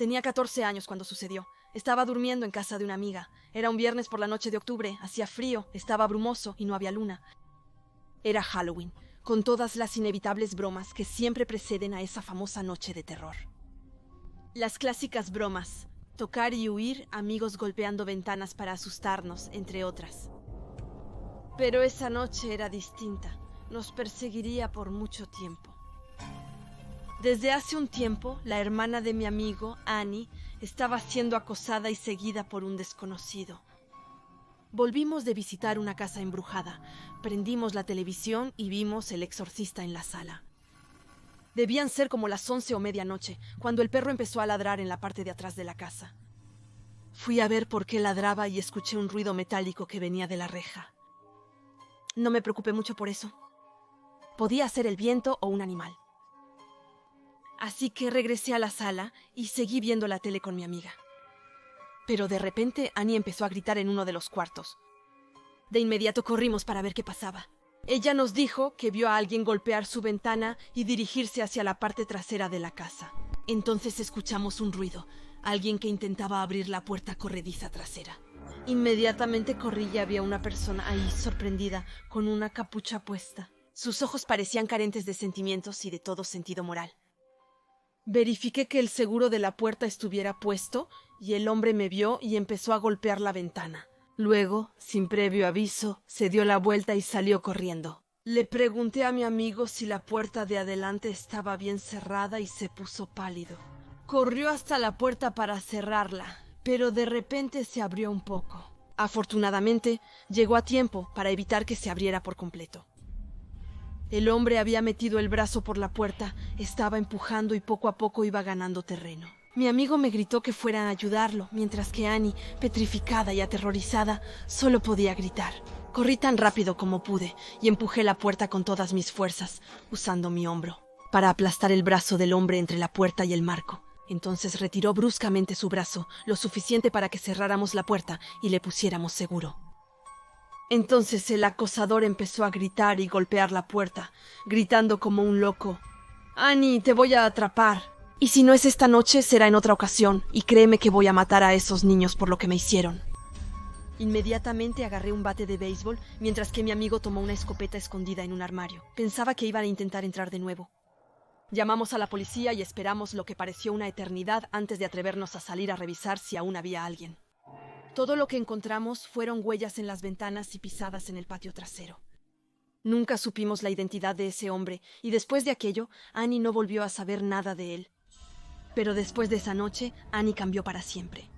Tenía 14 años cuando sucedió. Estaba durmiendo en casa de una amiga. Era un viernes por la noche de octubre, hacía frío, estaba brumoso y no había luna. Era Halloween, con todas las inevitables bromas que siempre preceden a esa famosa noche de terror. Las clásicas bromas, tocar y huir, amigos golpeando ventanas para asustarnos, entre otras. Pero esa noche era distinta, nos perseguiría por mucho tiempo. Desde hace un tiempo, la hermana de mi amigo, Annie, estaba siendo acosada y seguida por un desconocido. Volvimos de visitar una casa embrujada, prendimos la televisión y vimos El Exorcista en la sala. Debían ser como las 11 o medianoche, cuando el perro empezó a ladrar en la parte de atrás de la casa. Fui a ver por qué ladraba y escuché un ruido metálico que venía de la reja. No me preocupé mucho por eso. Podía ser el viento o un animal. Así que regresé a la sala y seguí viendo la tele con mi amiga. Pero de repente Annie empezó a gritar en uno de los cuartos. De inmediato corrimos para ver qué pasaba. Ella nos dijo que vio a alguien golpear su ventana y dirigirse hacia la parte trasera de la casa. Entonces escuchamos un ruido, alguien que intentaba abrir la puerta corrediza trasera. Inmediatamente corrí y había una persona ahí sorprendida, con una capucha puesta. Sus ojos parecían carentes de sentimientos y de todo sentido moral. Verifiqué que el seguro de la puerta estuviera puesto y el hombre me vio y empezó a golpear la ventana. Luego, sin previo aviso, se dio la vuelta y salió corriendo. Le pregunté a mi amigo si la puerta de adelante estaba bien cerrada y se puso pálido. Corrió hasta la puerta para cerrarla, pero de repente se abrió un poco. Afortunadamente, llegó a tiempo para evitar que se abriera por completo. El hombre había metido el brazo por la puerta, estaba empujando y poco a poco iba ganando terreno. Mi amigo me gritó que fuera a ayudarlo, mientras que Annie, petrificada y aterrorizada, solo podía gritar. Corrí tan rápido como pude y empujé la puerta con todas mis fuerzas, usando mi hombro, para aplastar el brazo del hombre entre la puerta y el marco. Entonces retiró bruscamente su brazo, lo suficiente para que cerráramos la puerta y le pusiéramos seguro. Entonces el acosador empezó a gritar y golpear la puerta, gritando como un loco. «Annie, te voy a atrapar. Y si no es esta noche, será en otra ocasión, y créeme que voy a matar a esos niños por lo que me hicieron». Inmediatamente agarré un bate de béisbol, mientras que mi amigo tomó una escopeta escondida en un armario. Pensaba que iban a intentar entrar de nuevo. Llamamos a la policía y esperamos lo que pareció una eternidad antes de atrevernos a salir a revisar si aún había alguien. Todo lo que encontramos fueron huellas en las ventanas y pisadas en el patio trasero. Nunca supimos la identidad de ese hombre, y después de aquello, Annie no volvió a saber nada de él. Pero después de esa noche, Annie cambió para siempre.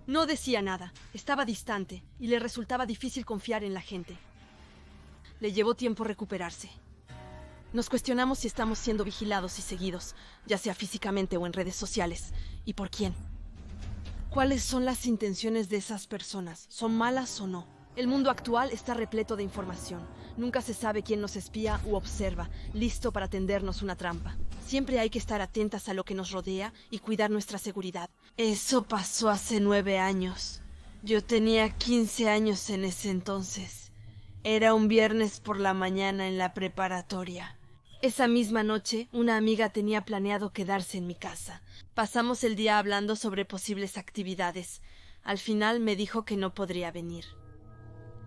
No decía nada, estaba distante, y le resultaba difícil confiar en la gente. Le llevó tiempo recuperarse. Nos cuestionamos si estamos siendo vigilados y seguidos, ya sea físicamente o en redes sociales, y por quién. ¿Cuáles son las intenciones de esas personas? ¿Son malas o no? El mundo actual está repleto de información. Nunca se sabe quién nos espía u observa, listo para tendernos una trampa. Siempre hay que estar atentas a lo que nos rodea y cuidar nuestra seguridad. Eso pasó hace 9 años. Yo tenía 15 años en ese entonces. Era un viernes por la mañana en la preparatoria. Esa misma noche, una amiga tenía planeado quedarse en mi casa. Pasamos el día hablando sobre posibles actividades. Al final me dijo que no podría venir.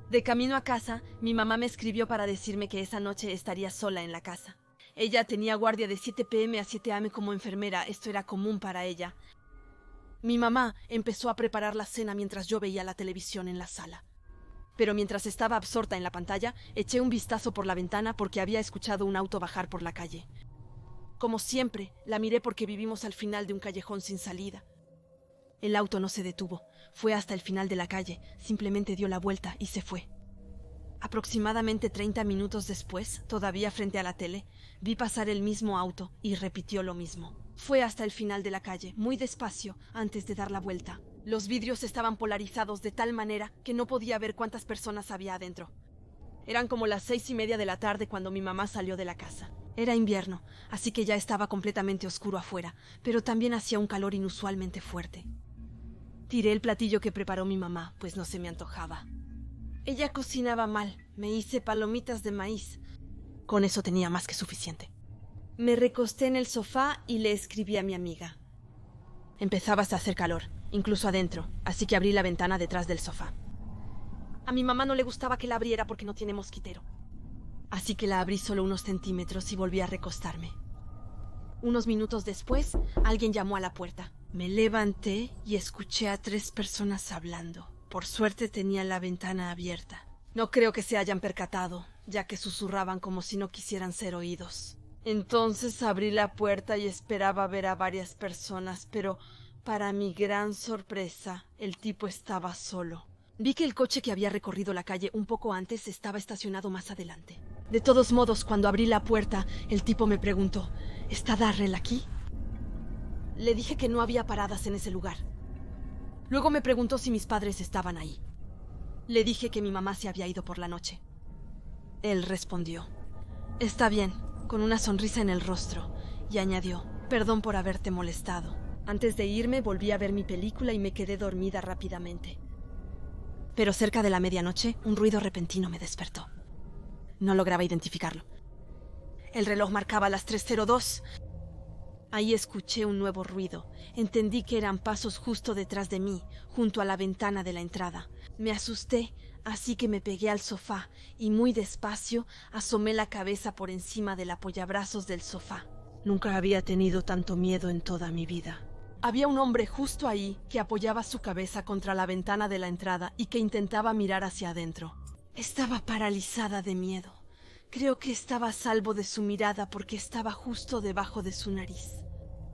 De camino a casa, mi mamá me escribió para decirme que esa noche estaría sola en la casa. Ella tenía guardia de 7 p.m. a 7 a.m. como enfermera, esto era común para ella. Mi mamá empezó a preparar la cena mientras yo veía la televisión en la sala. Pero mientras estaba absorta en la pantalla, eché un vistazo por la ventana porque había escuchado un auto bajar por la calle. Como siempre, la miré porque vivimos al final de un callejón sin salida. El auto no se detuvo, fue hasta el final de la calle, simplemente dio la vuelta y se fue. Aproximadamente 30 minutos después, todavía frente a la tele, vi pasar el mismo auto y repitió lo mismo. Fue hasta el final de la calle, muy despacio, antes de dar la vuelta. Los vidrios estaban polarizados de tal manera que no podía ver cuántas personas había adentro. Eran como las 6:30 de la tarde cuando mi mamá salió de la casa. Era invierno, así que ya estaba completamente oscuro afuera, pero también hacía un calor inusualmente fuerte. Tiré el platillo que preparó mi mamá, pues no se me antojaba. Ella cocinaba mal, me hice palomitas de maíz. Con eso tenía más que suficiente. Me recosté en el sofá y le escribí a mi amiga. Empezaba a hacer calor, incluso adentro, así que abrí la ventana detrás del sofá. A mi mamá no le gustaba que la abriera porque no tiene mosquitero. Así que la abrí solo unos centímetros y volví a recostarme. Unos minutos después, alguien llamó a la puerta. Me levanté y escuché a 3 personas hablando. Por suerte tenía la ventana abierta. No creo que se hayan percatado, ya que susurraban como si no quisieran ser oídos. Entonces abrí la puerta y esperaba ver a varias personas, pero para mi gran sorpresa, el tipo estaba solo. Vi que el coche que había recorrido la calle un poco antes estaba estacionado más adelante. De todos modos, cuando abrí la puerta, el tipo me preguntó, ¿está Darrell aquí? Le dije que no había paradas en ese lugar. Luego me preguntó si mis padres estaban ahí. Le dije que mi mamá se había ido por la noche. Él respondió, «Está bien», con una sonrisa en el rostro, y añadió, «Perdón por haberte molestado». Antes de irme, volví a ver mi película y me quedé dormida rápidamente. Pero cerca de la medianoche, un ruido repentino me despertó. No lograba identificarlo. El reloj marcaba las 3:02. Ahí escuché un nuevo ruido. Entendí que eran pasos justo detrás de mí, junto a la ventana de la entrada. Me asusté, así que me pegué al sofá y muy despacio asomé la cabeza por encima del apoyabrazos del sofá. Nunca había tenido tanto miedo en toda mi vida. Había un hombre justo ahí que apoyaba su cabeza contra la ventana de la entrada y que intentaba mirar hacia adentro. Estaba paralizada de miedo. Creo que estaba a salvo de su mirada porque estaba justo debajo de su nariz.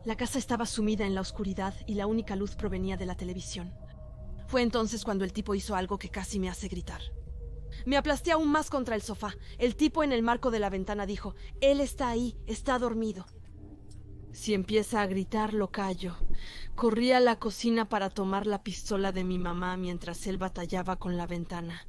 La casa estaba sumida en la oscuridad y la única luz provenía de la televisión. Fue entonces cuando el tipo hizo algo que casi me hace gritar. Me aplasté aún más contra el sofá. El tipo en el marco de la ventana dijo, «Él está ahí, está dormido». Si empieza a gritar, lo callo. Corrí a la cocina para tomar la pistola de mi mamá mientras él batallaba con la ventana.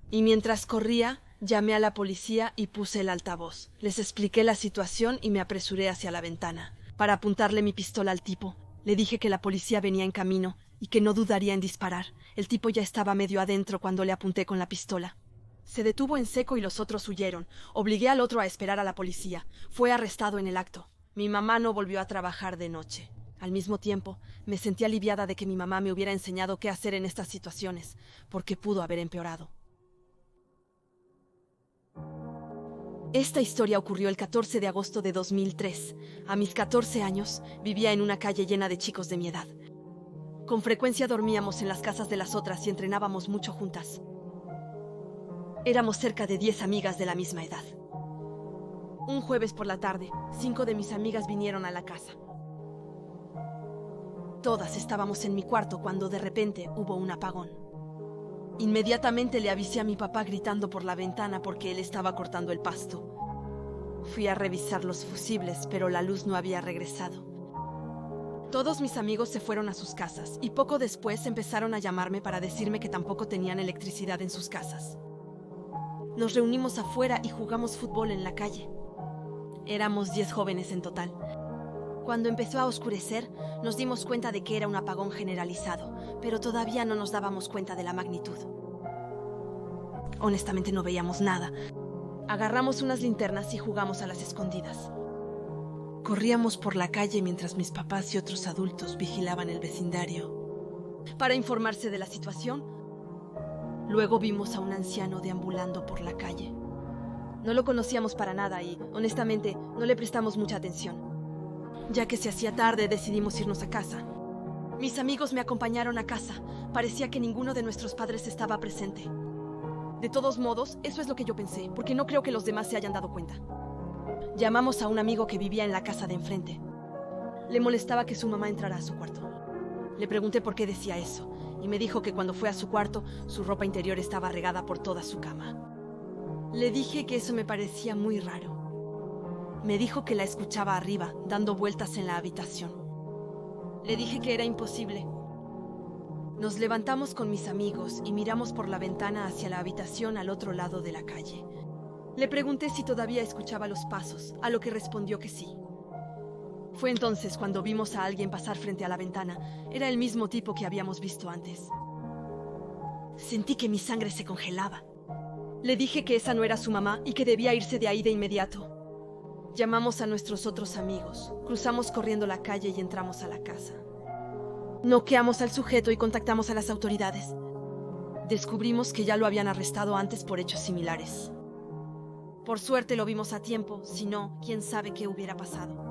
Y mientras corría, llamé a la policía y puse el altavoz. Les expliqué la situación y me apresuré hacia la ventana. Para apuntarle mi pistola al tipo, le dije que la policía venía en camino y que no dudaría en disparar. El tipo ya estaba medio adentro cuando le apunté con la pistola. Se detuvo en seco y los otros huyeron. Obligué al otro a esperar a la policía. Fue arrestado en el acto. Mi mamá no volvió a trabajar de noche. Al mismo tiempo, me sentí aliviada de que mi mamá me hubiera enseñado qué hacer en estas situaciones, porque pudo haber empeorado. Esta historia ocurrió el 14 de agosto de 2003. A mis 14 años, vivía en una calle llena de chicos de mi edad. Con frecuencia dormíamos en las casas de las otras y entrenábamos mucho juntas. Éramos cerca de 10 amigas de la misma edad. Un jueves por la tarde, 5 de mis amigas vinieron a la casa. Todas estábamos en mi cuarto cuando de repente hubo un apagón. Inmediatamente le avisé a mi papá gritando por la ventana porque él estaba cortando el pasto. Fui a revisar los fusibles, pero la luz no había regresado. Todos mis amigos se fueron a sus casas y poco después empezaron a llamarme para decirme que tampoco tenían electricidad en sus casas. Nos reunimos afuera y jugamos fútbol en la calle. Éramos 10 jóvenes en total. Cuando empezó a oscurecer, nos dimos cuenta de que era un apagón generalizado, pero todavía no nos dábamos cuenta de la magnitud. Honestamente no veíamos nada. Agarramos unas linternas y jugamos a las escondidas. Corríamos por la calle mientras mis papás y otros adultos vigilaban el vecindario para informarse de la situación. Luego vimos a un anciano deambulando por la calle. No lo conocíamos para nada y, honestamente, no le prestamos mucha atención. Ya que se hacía tarde, decidimos irnos a casa. Mis amigos me acompañaron a casa. Parecía que ninguno de nuestros padres estaba presente. De todos modos, eso es lo que yo pensé, porque no creo que los demás se hayan dado cuenta. Llamamos a un amigo que vivía en la casa de enfrente. Le molestaba que su mamá entrara a su cuarto. Le pregunté por qué decía eso, y me dijo que cuando fue a su cuarto, su ropa interior estaba regada por toda su cama. Le dije que eso me parecía muy raro. Me dijo que la escuchaba arriba, dando vueltas en la habitación. Le dije que era imposible. Nos levantamos con mis amigos y miramos por la ventana hacia la habitación al otro lado de la calle. Le pregunté si todavía escuchaba los pasos, a lo que respondió que sí. Fue entonces cuando vimos a alguien pasar frente a la ventana. Era el mismo tipo que habíamos visto antes. Sentí que mi sangre se congelaba. Le dije que esa no era su mamá y que debía irse de ahí de inmediato. Llamamos a nuestros otros amigos, cruzamos corriendo la calle y entramos a la casa. Noqueamos al sujeto y contactamos a las autoridades. Descubrimos que ya lo habían arrestado antes por hechos similares. Por suerte lo vimos a tiempo, si no, quién sabe qué hubiera pasado.